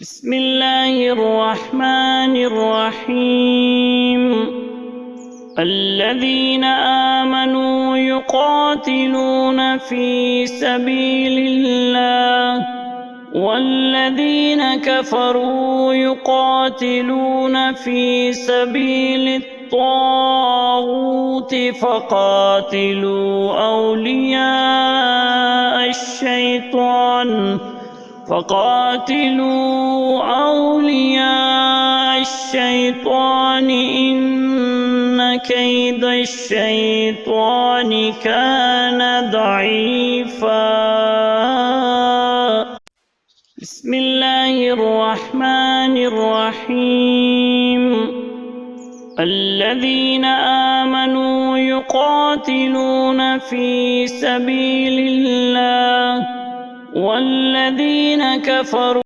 بسم الله الرحمن الرحيم الذين آمنوا يقاتلون في سبيل الله والذين كفروا يقاتلون في سبيل الطاغوت فقاتلوا أولياء الشيطان إن كيد الشيطان كان ضعيفا. بسم الله الرحمن الرحيم الذين آمنوا يقاتلون في سبيل الله والذين كفروا